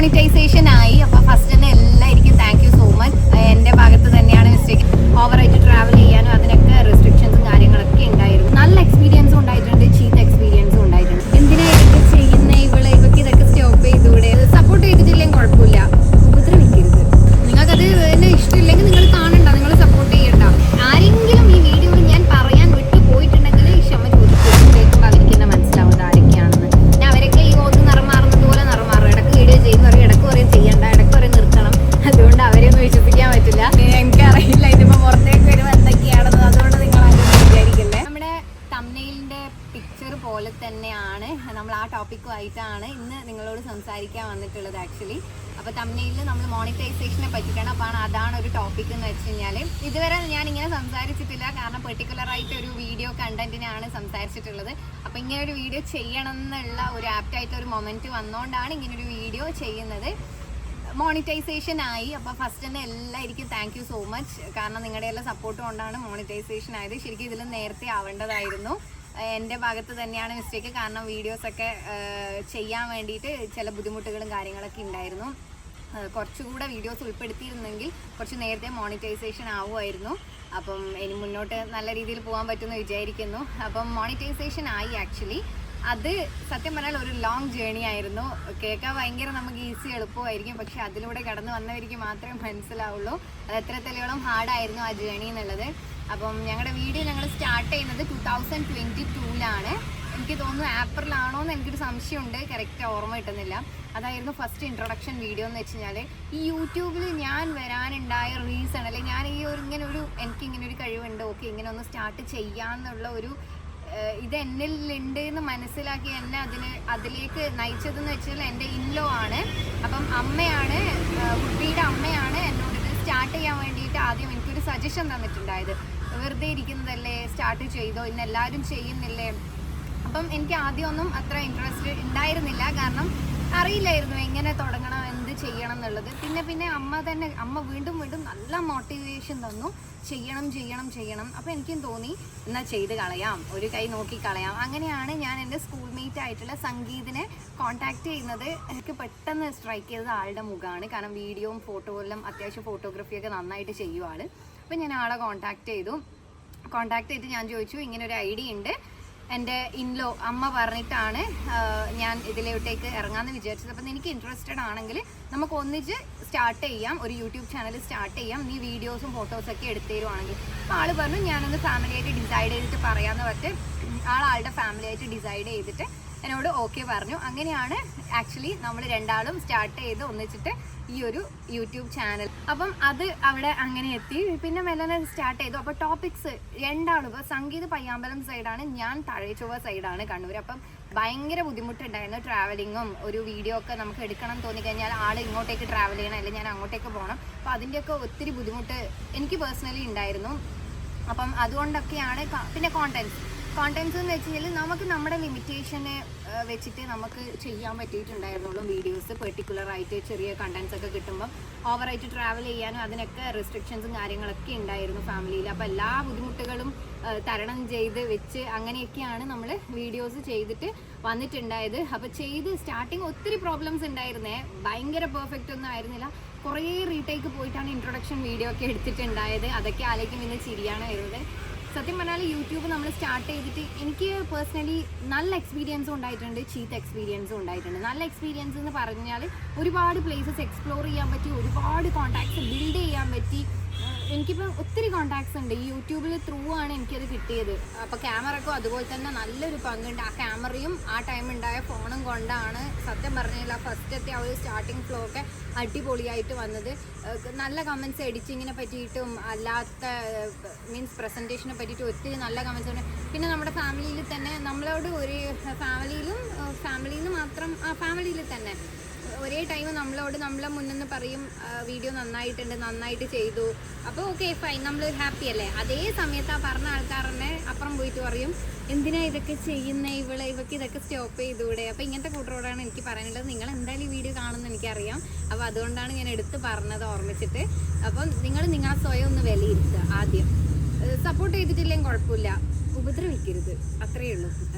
Monetisation ആയി. അപ്പോൾ first തന്നെ എല്ലാവർക്കും താങ്ക് യു സോ മച്ച്. എൻ്റെ ഭാഗത്ത് തന്നെയാണ് മിസ്റ്റേക്ക്. ഓവറായിട്ട് ട്രാവൽ ചെയ്യാനും അതിനൊക്കെ റെസ്ട്രിക്ഷൻസും കാര്യങ്ങളൊക്കെ ഉണ്ടായിരുന്നു. നല്ല എക്സ്പീരിയൻസും ഉണ്ടായിട്ടുണ്ട്, ചീത്ത എക്സ്പീരിയൻസും ഉണ്ടായിട്ടുണ്ട്. എന്തിനാ ഇതൊക്കെ ചെയ്യുന്ന ഇവർക്ക് ഇതൊക്കെ സ്റ്റോപ്പ് ചെയ്തുകൂടെ? സപ്പോർട്ട് ചെയ്തിട്ടില്ലെങ്കിൽ കുഴപ്പമില്ല, ഉപദ്രവിക്കരുത്. നിങ്ങൾക്കത് എന്നെ ഇഷ്ടമില്ലെങ്കിൽ നിങ്ങൾ കാണണ്ട, നിങ്ങൾ സപ്പോർട്ട് ചെയ്യണ്ട. ആരെങ്കിലും ഈ വീഡിയോയിൽ ഞാൻ പറയാൻ വിട്ടു പോയിട്ടുണ്ടെങ്കിൽ ക്ഷമ ചോദിക്കും. കേൾക്കുമ്പോൾ അവർക്ക് തന്നെ മനസ്സിലാവുന്നത് ആരൊക്കെയാണെന്ന്. ഞാൻ അവരൊക്കെ ഈ ഓത്ത് നിറം മാറുന്നത് പോലെ നിറം മാറും. ഇടയ്ക്ക് വീഡിയോ ചെയ്യുന്ന പറയും, ഇടയ്ക്ക് പറയും ചെയ്യണ്ട, ഇടയ്ക്ക് പറയും നിർത്തണം. അതുകൊണ്ട് അവരെയൊന്നും വിശ്വസിക്കാൻ പറ്റില്ല. എനിക്കറിയില്ല ഇതിപ്പോൾ പുറത്തേക്ക് വരുമ്പോൾ എന്തൊക്കെയാണെന്ന്. അതുകൊണ്ട് നിങ്ങൾ ആരും വിചാരിക്കില്ലേ. നമ്മുടെ തംബ്നെയിലിൻ്റെ പിക്ചർ പോലെ തന്നെയാണ് നമ്മൾ ആ ടോപ്പിക്കുമായിട്ടാണ് ഇന്ന് നിങ്ങളോട് സംസാരിക്കാൻ വന്നിട്ടുള്ളത് ആക്ച്വലി. അപ്പോൾ തംബ്നെയിലിൽ നമ്മൾ മോണിറ്റൈസേഷനെ പറ്റിയിട്ടാണ്. അപ്പോൾ അതാണ് ഒരു ടോപ്പിക് എന്ന് വെച്ച് കഴിഞ്ഞാൽ ഇതുവരെ ഞാനിങ്ങനെ സംസാരിച്ചിട്ടില്ല. കാരണം പെർട്ടിക്കുലറായിട്ട് ഒരു വീഡിയോ കണ്ടന്റിനാണ് സംസാരിച്ചിട്ടുള്ളത്. അപ്പോൾ ഇങ്ങനെ ഒരു വീഡിയോ ചെയ്യണം എന്നുള്ള ഒരു ആപ്റ്റായിട്ടൊരു മൊമെൻറ്റ് വന്നുകൊണ്ടാണ് ഇങ്ങനൊരു വീഡിയോ ചെയ്യുന്നത്. മോണിറ്റൈസേഷൻ ആയി. അപ്പോൾ ഫസ്റ്റ് തന്നെ എല്ലാവർക്കും താങ്ക് യു സോ മച്ച്. കാരണം നിങ്ങളുടെ എല്ലാ സപ്പോർട്ട് കൊണ്ടാണ് മോണിറ്റൈസേഷൻ ആയത്. ശരിക്കും ഇതിൽ നേരത്തെ ആവേണ്ടതായിരുന്നു. എൻ്റെ ഭാഗത്ത് തന്നെയാണ് മിസ്റ്റേക്ക്. കാരണം വീഡിയോസൊക്കെ ചെയ്യാൻ വേണ്ടിയിട്ട് ചില ബുദ്ധിമുട്ടുകളും കാര്യങ്ങളൊക്കെ ഉണ്ടായിരുന്നു. കുറച്ചുകൂടെ വീഡിയോസ് ഉൾപ്പെടുത്തിയിരുന്നെങ്കിൽ കുറച്ച് നേരത്തെ മോണിറ്റൈസേഷൻ ആവുമായിരുന്നു. അപ്പം ഇനി മുന്നോട്ട് നല്ല രീതിയിൽ പോകാൻ പറ്റുമെന്ന് വിചാരിക്കുന്നു. അപ്പം മോണിറ്റൈസേഷൻ ആയി ആക്ച്വലി. അത് സത്യം പറഞ്ഞാൽ ഒരു ലോങ് ജേണി ആയിരുന്നു. കേൾക്കാൻ ഭയങ്കര നമുക്ക് ഈസി എളുപ്പമായിരിക്കും, പക്ഷെ അതിലൂടെ കടന്നു വന്നവർക്ക് മാത്രമേ മനസ്സിലാവുള്ളൂ അത് എത്രത്തോളം ഹാർഡായിരുന്നു ആ ജേണി എന്നുള്ളത്. അപ്പം ഞങ്ങളുടെ വീഡിയോ ഞങ്ങൾ സ്റ്റാർട്ട് ചെയ്യുന്നത് 2022 എനിക്ക് തോന്നുന്നു ഏപ്രിലാണോ എന്ന് എനിക്കൊരു സംശയമുണ്ട്, കറക്റ്റ് ഓർമ്മ കിട്ടുന്നില്ല. അതായിരുന്നു ഫസ്റ്റ് ഇൻട്രൊഡക്ഷൻ വീഡിയോ എന്ന് വെച്ച് കഴിഞ്ഞാൽ ഈ യൂട്യൂബിൽ ഞാൻ വരാനുണ്ടായ റീസൺ, അല്ലെങ്കിൽ ഞാൻ ഈ എനിക്കിങ്ങനെ ഒരു കഴിവുണ്ട്, ഓക്കെ ഇങ്ങനെ ഒന്ന് സ്റ്റാർട്ട് ചെയ്യാമെന്നുള്ള ഒരു ഇത് എന്നിലുണ്ട് എന്ന് മനസ്സിലാക്കി എന്നെ അതിലേക്ക് നയിച്ചതെന്ന് വെച്ചാൽ എൻ്റെ ഇൻലോ ആണ്. അപ്പം അമ്മയാണ്, കുട്ടിയുടെ അമ്മയാണ് എന്നോട് ഇത് സ്റ്റാർട്ട് ചെയ്യാൻ വേണ്ടിയിട്ട് ആദ്യം എനിക്കൊരു സജഷൻ തന്നിട്ടുണ്ടായത്. വെറുതെ ഇരിക്കുന്നതല്ലേ, സ്റ്റാർട്ട് ചെയ്തോ, ഇന്ന് എല്ലാവരും ചെയ്യുന്നില്ലേ. അപ്പം എനിക്ക് ആദ്യമൊന്നും അത്ര ഇൻട്രസ്റ്റ് ഉണ്ടായിരുന്നില്ല, കാരണം അറിയില്ലായിരുന്നു എങ്ങനെ തുടങ്ങണം, എന്ത് ചെയ്യണം എന്നുള്ളത്. പിന്നെ അമ്മ വീണ്ടും നല്ല മോട്ടിവേഷൻ തന്നു, ചെയ്യണം. അപ്പോൾ എനിക്കും തോന്നി എന്നാൽ ചെയ്ത് കളയാം, ഒരു കൈ നോക്കി കളയാം. അങ്ങനെയാണ് ഞാൻ എൻ്റെ സ്കൂൾമേറ്റ് ആയിട്ടുള്ള സംഗീതിനെ കോൺടാക്ട് ചെയ്യുന്നത്. എനിക്ക് പെട്ടെന്ന് സ്ട്രൈക്ക് ചെയ്തത് ആളുടെ മുഖമാണ്. കാരണം വീഡിയോയും ഫോട്ടോ എല്ലാം അത്യാവശ്യം ഫോട്ടോഗ്രാഫിയൊക്കെ നന്നായിട്ട് ചെയ്യുവാണ്. അപ്പോൾ ഞാൻ ആളെ കോൺടാക്ട് ചെയ്തിട്ട് ഞാൻ ചോദിച്ചു ഇങ്ങനെ ഒരു ഐഡിയ ഉണ്ട്, എൻ്റെ ഇൻലോ അമ്മ പറഞ്ഞിട്ടാണ് ഞാൻ ഇതിലോട്ടേക്ക് ഇറങ്ങാമെന്ന് വിചാരിച്ചത്. അപ്പം എനിക്ക് ഇൻട്രസ്റ്റഡ് ആണെങ്കിൽ നമുക്ക് ഒന്നിച്ച് സ്റ്റാർട്ട് ചെയ്യാം, ഒരു യൂട്യൂബ് ചാനൽ സ്റ്റാർട്ട് ചെയ്യാം, നീ വീഡിയോസും ഫോട്ടോസൊക്കെ എടുത്തു തരുവാണെങ്കിൽ. അപ്പോൾ ആൾ പറഞ്ഞു ഞാനൊന്ന് ഫാമിലിയായിട്ട് ഡിസൈഡ് ചെയ്തിട്ട് പറയാമെന്ന് പറഞ്ഞിട്ട് ആളുടെ ഫാമിലിയായിട്ട് ഡിസൈഡ് ചെയ്തിട്ട് എന്നോട് ഓക്കെ പറഞ്ഞു. അങ്ങനെയാണ് ആക്ച്വലി നമ്മൾ രണ്ടാളും സ്റ്റാർട്ട് ചെയ്ത് ഒന്നിച്ചിട്ട് ഈ ഒരു യൂട്യൂബ് ചാനൽ. അപ്പം അത് അവിടെ അങ്ങനെ എത്തി. പിന്നെ മെല്ലനെ സ്റ്റാർട്ട് ചെയ്തു. അപ്പോൾ ടോപ്പിക്സ് രണ്ടാളും, ഇപ്പോൾ സംഗീത് പയ്യാമ്പലം സൈഡാണ്, ഞാൻ തഴച്ചുവ സൈഡാണ്, കണ്ണൂർ. അപ്പം ഭയങ്കര ബുദ്ധിമുട്ടുണ്ടായിരുന്നു ട്രാവലിങ്ങും. ഒരു വീഡിയോ ഒക്കെ നമുക്ക് എടുക്കണം തോന്നിക്കഴിഞ്ഞാൽ ആൾ ഇങ്ങോട്ടേക്ക് ട്രാവൽ ചെയ്യണം, അല്ലെങ്കിൽ ഞാൻ അങ്ങോട്ടേക്ക് പോകണം. അപ്പോൾ അതിൻ്റെയൊക്കെ ഒത്തിരി ബുദ്ധിമുട്ട് എനിക്ക് പേഴ്സണലി ഉണ്ടായിരുന്നു. അപ്പം അതുകൊണ്ടൊക്കെയാണ്. പിന്നെ കോണ്ടൻസ് എന്ന് വെച്ച് കഴിഞ്ഞാൽ നമുക്ക് നമ്മുടെ ലിമിറ്റേഷനെ വെച്ചിട്ട് നമുക്ക് ചെയ്യാൻ പറ്റിയിട്ടുണ്ടായിരുന്നുള്ളൂ. വീഡിയോസ് പെർട്ടിക്കുലറായിട്ട് ചെറിയ കണ്ടൻസ് ഒക്കെ കിട്ടുമ്പം ഓവറായിട്ട് ട്രാവൽ ചെയ്യാനും അതിനൊക്കെ റെസ്ട്രിക്ഷൻസും കാര്യങ്ങളൊക്കെ ഉണ്ടായിരുന്നു ഫാമിലിയിൽ. അപ്പോൾ എല്ലാ ബുദ്ധിമുട്ടുകളും തരണം ചെയ്ത് വെച്ച് അങ്ങനെയൊക്കെയാണ് നമ്മൾ വീഡിയോസ് ചെയ്തിട്ട് വന്നിട്ടുണ്ടായത്. അപ്പോൾ സ്റ്റാർട്ടിങ് ഒത്തിരി പ്രോബ്ലംസ് ഉണ്ടായിരുന്നേ, ഭയങ്കര പെർഫെക്റ്റ് ഒന്നും ആയിരുന്നില്ല. കുറേ റീടേക്ക് പോയിട്ടാണ് ഇൻട്രൊഡക്ഷൻ വീഡിയോ ഒക്കെ എടുത്തിട്ടുണ്ടായത്. അതൊക്കെ ആലോചിക്കും പിന്നെ ചിരിയാണ് വരുന്നത്. സത്യം പറഞ്ഞാൽ യൂട്യൂബ് നമ്മൾ സ്റ്റാർട്ട് ചെയ്തിട്ട് എനിക്ക് പേഴ്സണലി നല്ല എക്സ്പീരിയൻസും ഉണ്ടായിട്ടുണ്ട്, ചീത്ത എക്സ്പീരിയൻസും ഉണ്ടായിട്ടുണ്ട്. നല്ല എക്സ്പീരിയൻസ് എന്ന് പറഞ്ഞാൽ ഒരുപാട് പ്ലേസസ് എക്സ്പ്ലോർ ചെയ്യാൻ പറ്റി, ഒരുപാട് കോൺടാക്ട്സ് ബിൽഡ് ചെയ്യാൻ പറ്റി. എനിക്കിപ്പോൾ ഒത്തിരി കോൺടാക്ട്സ് ഉണ്ട്, ഈ യൂട്യൂബിൽ ത്രൂ ആണ് എനിക്കത് കിട്ടിയത്. അപ്പോൾ ക്യാമറയ്ക്കും അതുപോലെ തന്നെ നല്ലൊരു പങ്കുണ്ട്. ആ ക്യാമറയും ആ ടൈം ഉണ്ടായ ഫോണും കൊണ്ടാണ് സത്യം പറഞ്ഞാൽ ഫസ്റ്റത്തെ ആ ഒരു സ്റ്റാർട്ടിങ് ഫ്ലോ ഒക്കെ അടിപൊളിയായിട്ട് വന്നത്. നല്ല കമൻറ്റ്സ് എഡിറ്റിങ്ങിനെ പറ്റിയിട്ടും അല്ലാത്ത മീൻസ് പ്രസൻറ്റേഷനെ പറ്റിയിട്ടും ഒത്തിരി നല്ല കമൻറ്റ്സ് ഉണ്ട്. പിന്നെ നമ്മുടെ ഫാമിലിയിൽ തന്നെ നമ്മളോട് ഒരു ഫാമിലിയിൽ തന്നെ ഒരേ ടൈം നമ്മളെ മുന്നിൽ പറയും വീഡിയോ നന്നായിട്ട് ചെയ്തു. അപ്പോൾ ഓക്കെ ഫൈൻ, നമ്മൾ ഹാപ്പി അല്ലേ. അതേ സമയത്ത് ആ പറഞ്ഞ ആൾക്കാരനെ അപ്പുറം പോയിട്ട് പറയും എന്തിനാ ഇതൊക്കെ ചെയ്യുന്ന ഇവർക്ക് ഇതൊക്കെ സ്റ്റോപ്പ് ചെയ്തുകൂടെ. അപ്പോൾ ഇങ്ങനത്തെ കൂട്ടരോടാണ് എനിക്ക് പറയാനുള്ളത്. നിങ്ങൾ എന്തായാലും ഈ വീഡിയോ കാണുമെന്ന് എനിക്കറിയാം. അപ്പോൾ അതുകൊണ്ടാണ് ഞാൻ എടുത്ത് പറഞ്ഞത് ഓർമ്മിച്ചിട്ട്. അപ്പം നിങ്ങൾ നിങ്ങളെ സ്വയം ഒന്ന് വിലയിരുത്തുക. ആദ്യം സപ്പോർട്ട് ചെയ്തിട്ടില്ലെങ്കിൽ കുഴപ്പമില്ല, ഉപദ്രവിക്കരുത്, അത്രയേ ഉള്ളൂ.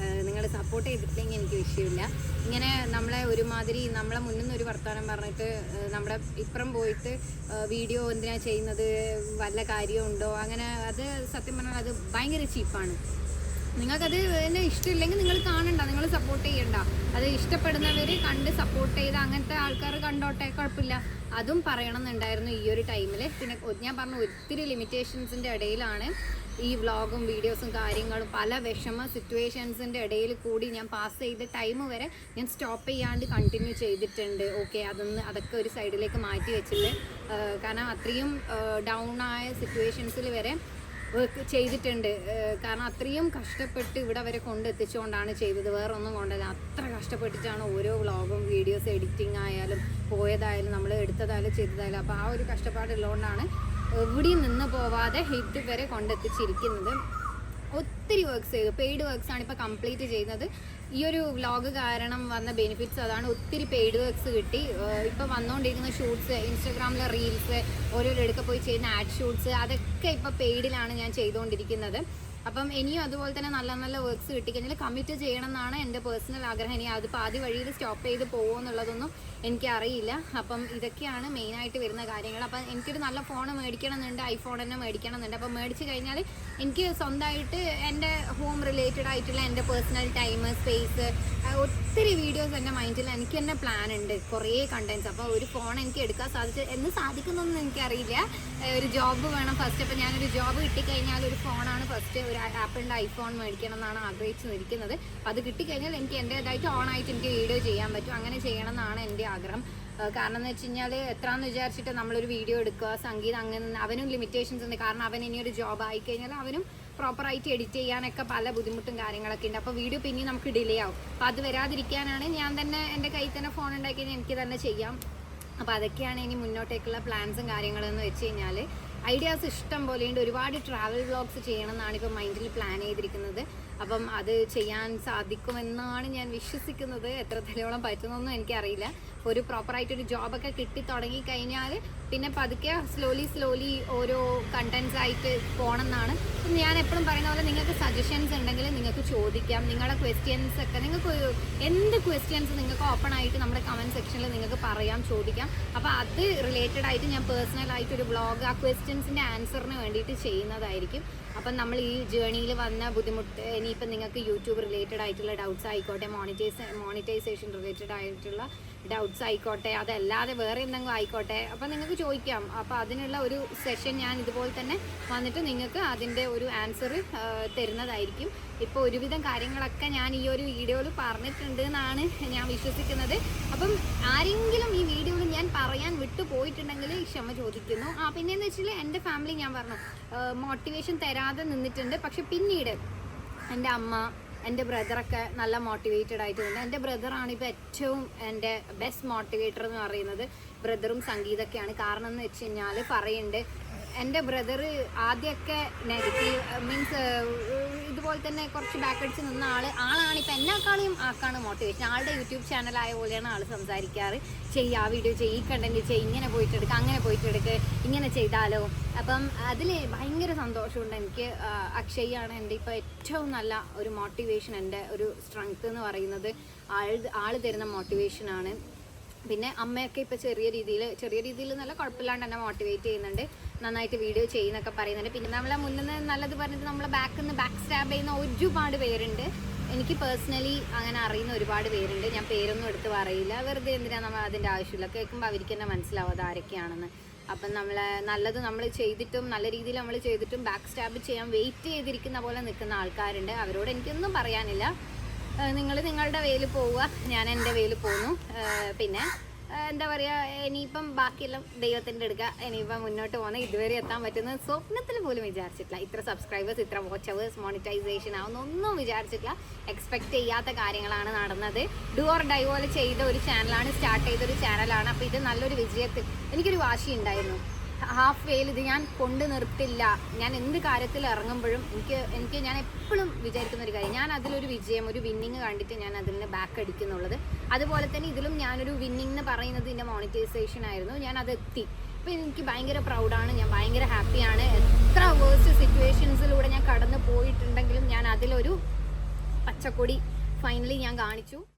നിങ്ങൾ സപ്പോർട്ട് ചെയ്തിട്ടില്ലെങ്കിൽ എനിക്ക് വിഷയമില്ല. ഇങ്ങനെ നമ്മളെ ഒരുമാതിരി നമ്മളെ മുന്നിൽ നിന്ന് ഒരു വർത്തമാനം പറഞ്ഞിട്ട് നമ്മുടെ ഇപ്പുറം പോയിട്ട് വീഡിയോ എന്തിനാ ചെയ്യുന്നത്, വല്ല കാര്യമുണ്ടോ, അങ്ങനെ അത് സത്യം പറഞ്ഞാൽ അത് ഭയങ്കര ചീപ്പാണ്. നിങ്ങൾക്കത് എന്നെ ഇഷ്ടമില്ലെങ്കിൽ നിങ്ങൾ കാണണ്ട, നിങ്ങൾ സപ്പോർട്ട് ചെയ്യണ്ട. അത് ഇഷ്ടപ്പെടുന്നവർ കണ്ട് സപ്പോർട്ട് ചെയ്ത് അങ്ങനത്തെ ആൾക്കാർ കണ്ടോട്ടെ, കുഴപ്പമില്ല. അതും പറയണമെന്നുണ്ടായിരുന്നു ഈ ഒരു ടൈമിൽ. പിന്നെ ഞാൻ പറഞ്ഞ ഒത്തിരി ലിമിറ്റേഷൻസിൻ്റെ ഇടയിലാണ് ഈ വ്ളോഗും വീഡിയോസും കാര്യങ്ങളും പല വിഷമ സിറ്റുവേഷൻസിൻ്റെ ഇടയിൽ കൂടി ഞാൻ പാസ് ചെയ്ത ടൈം വരെ ഞാൻ സ്റ്റോപ്പ് ചെയ്യാണ്ട് കണ്ടിന്യൂ ചെയ്തിട്ടുണ്ട്. ഓക്കെ, അതൊക്കെ ഒരു സൈഡിലേക്ക് മാറ്റി വെച്ചിട്ട്, കാരണം അത്രയും ഡൗൺ ആയ സിറ്റുവേഷൻസിൽ വരെ വർക്ക് ചെയ്തിട്ടുണ്ട്. കാരണം അത്രയും കഷ്ടപ്പെട്ട് ഇവിടെ വരെ കൊണ്ടെത്തിച്ചുകൊണ്ടാണ് ചെയ്തത്, വേറെ ഒന്നും കൊണ്ടല്ല. അത്ര കഷ്ടപ്പെട്ടിട്ടാണ് ഓരോ വ്ളോഗും വീഡിയോസ് എഡിറ്റിംഗ് ആയാലും പോയതായാലും നമ്മൾ എടുത്തതായാലും ചെയ്തതായാലും. അപ്പോൾ ആ ഒരു കഷ്ടപ്പാടുള്ളതുകൊണ്ടാണ് എവിടെയും നിന്ന് പോവാതെ ഇതുവരെ കൊണ്ടെത്തിച്ചിരിക്കുന്നത്. ഒത്തിരി വർക്ക്സ് ചെയ്തു, പെയ്ഡ് വർക്ക്സാണ് ഇപ്പോൾ കംപ്ലീറ്റ് ചെയ്യുന്നത്. ഈ ഒരു വ്ളോഗ് കാരണം വന്ന ബെനിഫിറ്റ്സ് അതാണ്. ഒത്തിരി പെയ്ഡ് വർക്ക്സ് കിട്ടി. ഇപ്പോൾ വന്നുകൊണ്ടിരിക്കുന്ന ഷൂട്ട്സ്, ഇൻസ്റ്റാഗ്രാമിലെ റീൽസ്, ഓരോരിടയ്ക്ക് പോയി ചെയ്യുന്ന ആഡ് ഷൂട്ട്സ്, അതൊക്കെ ഇപ്പോൾ പെയ്ഡിലാണ് ഞാൻ ചെയ്തുകൊണ്ടിരിക്കുന്നത്. അപ്പം ഇനിയും അതുപോലെ തന്നെ നല്ല നല്ല വർക്ക്സ് കിട്ടിക്കഴിഞ്ഞാൽ കമ്മിറ്റ് ചെയ്യണം എന്നാണ് എൻ്റെ പേഴ്സണൽ ആഗ്രഹം. ഇനി അത് പാതി വഴിയിൽ സ്റ്റോപ്പ് ചെയ്ത് പോകുമോ എന്നുള്ളതൊന്നും എനിക്കറിയില്ല. അപ്പം ഇതൊക്കെയാണ് മെയിനായിട്ട് വരുന്ന കാര്യങ്ങൾ. അപ്പം എനിക്കൊരു നല്ല ഫോൺ മേടിക്കണം എന്നുണ്ട്, ഐഫോൺ തന്നെ മേടിക്കണം എന്നുണ്ട്. അപ്പം മേടിച്ച് കഴിഞ്ഞാൽ എനിക്ക് സ്വന്തമായിട്ട് എൻ്റെ ഹോം റിലേറ്റഡ് ആയിട്ടുള്ള എൻ്റെ പേഴ്സണൽ ടൈം, സ്പേസ്, ഒത്തിരി വീഡിയോസ് എൻ്റെ മൈൻഡിൽ എനിക്ക് തന്നെ പ്ലാൻ ഉണ്ട്, കുറേ കണ്ടൻറ്റ്സ്. അപ്പോൾ ഒരു ഫോൺ എനിക്ക് എടുക്കാൻ സാധിക്കുന്നൊന്നും എനിക്കറിയില്ല. ഒരു ജോബ് വേണം ഫസ്റ്റ്. അപ്പോൾ ഞാനൊരു ജോബ് കിട്ടിക്കഴിഞ്ഞാൽ ഒരു ഫോണാണ് ഫസ്റ്റ്, ഒരു ആപ്പിളിൻ്റെ ഐഫോൺ മേടിക്കണം എന്നാണ് ആഗ്രഹിച്ച് നിൽക്കുന്നത്. അപ്പോൾ അത് കിട്ടിക്കഴിഞ്ഞാൽ എനിക്ക് എൻ്റേതായിട്ട് ഓണായിട്ട് എനിക്ക് വീഡിയോ ചെയ്യാൻ പറ്റും. അങ്ങനെ ചെയ്യണം എന്നാണ് എൻ്റെ ആഗ്രഹം. കാരണം എന്ന് വെച്ച് കഴിഞ്ഞാൽ എത്രയെന്ന് വിചാരിച്ചിട്ട് നമ്മളൊരു വീഡിയോ എടുക്കുക, സംഗീതം, അങ്ങനെ അവനും ലിമിറ്റേഷൻസ് ഉണ്ട്. കാരണം അവൻ ഇനിയൊരു ജോബ് ആയിക്കഴിഞ്ഞാൽ അവനും പ്രോപ്പറായിട്ട് എഡിറ്റ് ചെയ്യാനൊക്കെ പല ബുദ്ധിമുട്ടും കാര്യങ്ങളൊക്കെ ഉണ്ട്. അപ്പോൾ വീഡിയോ പിന്നെ നമുക്ക് ഡിലേ ആവും. അപ്പോൾ അത് വരാതിരിക്കാനാണ് ഞാൻ തന്നെ എൻ്റെ കയ്യിൽ തന്നെ ഫോൺ ഉണ്ടാക്കി കഴിഞ്ഞാൽ എനിക്ക് തന്നെ ചെയ്യാം. അപ്പോൾ അതൊക്കെയാണ് ഇനി മുന്നോട്ടേക്കുള്ള പ്ലാൻസും കാര്യങ്ങളെന്ന് വെച്ച് കഴിഞ്ഞാൽ. ഐഡിയാസ് ഇഷ്ടം പോലെയുണ്ട്. ഒരുപാട് ട്രാവൽ വ്ളോഗ്സ് ചെയ്യണം എന്നാണ് ഇപ്പോൾ മൈൻഡിൽ പ്ലാൻ ചെയ്തിരിക്കുന്നത്. അപ്പം അത് ചെയ്യാൻ സാധിക്കുമെന്നാണ് ഞാൻ വിശ്വസിക്കുന്നത്. എത്രത്തോളം പറ്റുന്നൊന്നും എനിക്കറിയില്ല. ഒരു പ്രോപ്പറായിട്ടൊരു ജോബൊക്കെ കിട്ടി തുടങ്ങി കഴിഞ്ഞാൽ പിന്നെ പതുക്കെ സ്ലോലി ഓരോ കണ്ടൻസ് ആയിട്ട് പോകണം എന്നാണ്. ഞാൻ എപ്പോഴും പറയുന്ന പോലെ നിങ്ങൾക്ക് സജഷൻസ് ഉണ്ടെങ്കിൽ നിങ്ങൾക്ക് ചോദിക്കാം. നിങ്ങളുടെ ക്വസ്റ്റ്യൻസ് ഒക്കെ നിങ്ങൾക്ക് എന്ത് ക്വസ്റ്റ്യൻസ് നിങ്ങൾക്ക് ഓപ്പൺ ആയിട്ട് നമ്മുടെ കമൻറ്റ് സെക്ഷനിൽ നിങ്ങൾക്ക് പറയാം, ചോദിക്കാം. അപ്പോൾ അത് റിലേറ്റഡ് ആയിട്ട് ഞാൻ പേഴ്സണലായിട്ടൊരു വ്ളോഗ് ആ ക്വസ്റ്റ്യൻസിൻ്റെ ആൻസറിന് വേണ്ടിയിട്ട് ചെയ്യുന്നതായിരിക്കും. അപ്പം നമ്മൾ ഈ ജേണിയിൽ വന്ന ബുദ്ധിമുട്ട്, ഇനിയിപ്പം നിങ്ങൾക്ക് യൂട്യൂബ് റിലേറ്റഡ് ആയിട്ടുള്ള ഡൗട്ട്സ് ആയിക്കോട്ടെ, മോണിറ്റൈസേഷൻ റിലേറ്റഡ് ആയിട്ടുള്ള ഡൗട്ട്സ് ആയിക്കോട്ടെ, അതല്ലാതെ വേറെ എന്തെങ്കിലും ആയിക്കോട്ടെ, അപ്പോൾ നിങ്ങൾക്ക് ചോദിക്കാം. അപ്പോൾ അതിനുള്ള ഒരു സെഷൻ ഞാൻ ഇതുപോലെ തന്നെ വന്നിട്ട് നിങ്ങൾക്ക് അതിൻ്റെ ഒരു ആൻസർ തരുന്നതായിരിക്കും. ഇപ്പോൾ ഒരുവിധം കാര്യങ്ങളൊക്കെ ഞാൻ ഈ ഒരു വീഡിയോയിൽ പറഞ്ഞിട്ടുണ്ട് എന്നാണ് ഞാൻ വിശ്വസിക്കുന്നത്. അപ്പം ആരെങ്കിലും ഈ വീഡിയോയിൽ ഞാൻ പറയാൻ വിട്ടു പോയിട്ടുണ്ടെങ്കിൽ ക്ഷമ ചോദിക്കുന്നു. പിന്നെയെന്ന് വെച്ചാൽ എൻ്റെ ഫാമിലി ഞാൻ പറഞ്ഞു മോട്ടിവേഷൻ തരാതെ നിന്നിട്ടുണ്ട്. പക്ഷെ പിന്നീട് എൻ്റെ അമ്മ, എൻ്റെ ബ്രദറൊക്കെ നല്ല മോട്ടിവേറ്റഡ് ആയിട്ടുണ്ട്. എൻ്റെ ബ്രദറാണ് ഇപ്പോൾ ഏറ്റവും എൻ്റെ ബെസ്റ്റ് മോട്ടിവേറ്റർ എന്ന് പറയുന്നത്. ബ്രദറും സംഗീതമൊക്കെയാണ്. കാരണം എന്ന് വെച്ച് കഴിഞ്ഞാൽ പറയുന്നുണ്ട്, എൻ്റെ ബ്രദർ ആദ്യമൊക്കെ നെഗറ്റീവ് മീൻസ് ഇതുപോലെ തന്നെ കുറച്ച് ബാക്ക് അടിച്ച് നിന്ന ആളാണ് ഇപ്പോൾ എന്നെക്കാളും ആൾക്കാണ് മോട്ടിവേഷൻ. ആളുടെ യൂട്യൂബ് ചാനലായ പോലെയാണ് ആൾ സംസാരിക്കാറ്. ആ വീഡിയോ ചെയ്യ്, ഈ കണ്ടൻറ്റ് ചെയ്യ്, ഇങ്ങനെ പോയിട്ടെടുക്കുക, അങ്ങനെ പോയിട്ടെടുക്കുക, ഇങ്ങനെ ചെയ്താലോ. അപ്പം അതിൽ ഭയങ്കര സന്തോഷമുണ്ട് എനിക്ക്. അക്ഷയാണ് എൻ്റെ ഇപ്പോൾ ഏറ്റവും നല്ല ഒരു മോട്ടിവേഷൻ. എൻ്റെ ഒരു സ്ട്രെങ്ത് എന്ന് പറയുന്നത് ആൾ തരുന്ന മോട്ടിവേഷനാണ്. പിന്നെ അമ്മയൊക്കെ ഇപ്പോൾ ചെറിയ രീതിയിൽ നല്ല കുഴപ്പമില്ലാണ്ട് എന്നെ മോട്ടിവേറ്റ് ചെയ്യുന്നുണ്ട്. നന്നായിട്ട് വീഡിയോ ചെയ്യുന്നൊക്കെ പറയുന്നുണ്ട്. പിന്നെ നമ്മളെ മുന്നിൽ നിന്ന് നല്ലത് പറഞ്ഞിട്ട് നമ്മളെ ബാക്ക് സ്റ്റാബ് ചെയ്യുന്ന ഒരുപാട് പേരുണ്ട്. എനിക്ക് പേഴ്സണലി അങ്ങനെ അറിയുന്ന ഒരുപാട് പേരുണ്ട്. ഞാൻ പേരൊന്നും എടുത്ത് പറയില്ല, വെറുതെ എന്തിനാണ് നമ്മൾ അതിൻ്റെ ആവശ്യമില്ല. കേൾക്കുമ്പോൾ അവർക്ക് തന്നെ മനസ്സിലാവും അത് ആരൊക്കെയാണെന്ന്. അപ്പം നല്ലത് നമ്മൾ ചെയ്തിട്ടും നല്ല രീതിയിൽ നമ്മൾ ചെയ്തിട്ടും ബാക്ക് സ്റ്റാബ് ചെയ്യാൻ വെയിറ്റ് ചെയ്തിരിക്കുന്ന പോലെ നിൽക്കുന്ന ആൾക്കാരുണ്ട്. അവരോട് എനിക്കൊന്നും പറയാനില്ല. നിങ്ങൾ നിങ്ങളുടെ വേയിൽ പോവുക, ഞാൻ എൻ്റെ വേയിൽ പോന്നു. പിന്നെ എന്താ പറയുക, ഇനിയിപ്പം ബാക്കിയെല്ലാം ദൈവത്തിൻ്റെ എടുക്കുക. ഇനിയിപ്പം മുന്നോട്ട് പോകുന്ന ഇതുവരെ എത്താൻ പറ്റുന്നത് സ്വപ്നത്തിൽ പോലും വിചാരിച്ചിട്ടില്ല. ഇത്ര സബ്സ്ക്രൈബേഴ്സ്, ഇത്ര വാച്ച് അവേഴ്സ്, മോണിറ്റൈസേഷൻ ആവുന്നൊന്നും വിചാരിച്ചിട്ടില്ല. എക്സ്പെക്റ്റ് ചെയ്യാത്ത കാര്യങ്ങളാണ് നടന്നത്. ഡു ഓർ ഡൈ പോലെ ചെയ്ത ഒരു ചാനലാണ്, സ്റ്റാർട്ട് ചെയ്തൊരു ചാനലാണ്. അപ്പോൾ ഇത് നല്ലൊരു വിജയത്തിൽ എനിക്കൊരു വാശി ഉണ്ടായിരുന്നു. ഹാഫ് വേയിൽ ഇത് ഞാൻ കൊണ്ട് നിർത്തില്ല. ഞാൻ എന്ത് കാര്യത്തിൽ ഇറങ്ങുമ്പോഴും ഞാൻ എപ്പോഴും വിചാരിക്കുന്ന ഒരു കാര്യം, ഞാൻ അതിലൊരു വിജയം, ഒരു വിന്നിങ് കണ്ടിട്ട് ഞാൻ അതിൽ നിന്ന് ബാക്ക് അടിക്കുന്നുള്ളത്. അതുപോലെ തന്നെ ഇതിലും ഞാനൊരു വിന്നിങ് എന്ന് പറയുന്നത് ഇതിൻ്റെ മോണിറ്റൈസേഷൻ ആയിരുന്നു. ഞാൻ അതെത്തി. ഇപ്പം എനിക്ക് ഭയങ്കര പ്രൗഡാണ്, ഞാൻ ഭയങ്കര ഹാപ്പിയാണ്. എത്ര വേഴ്സ്റ്റ് സിറ്റുവേഷൻസിലൂടെ ഞാൻ കടന്നു പോയിട്ടുണ്ടെങ്കിലും ഞാൻ അതിലൊരു പച്ചക്കൊടി ഫൈനലി ഞാൻ കാണിച്ചു.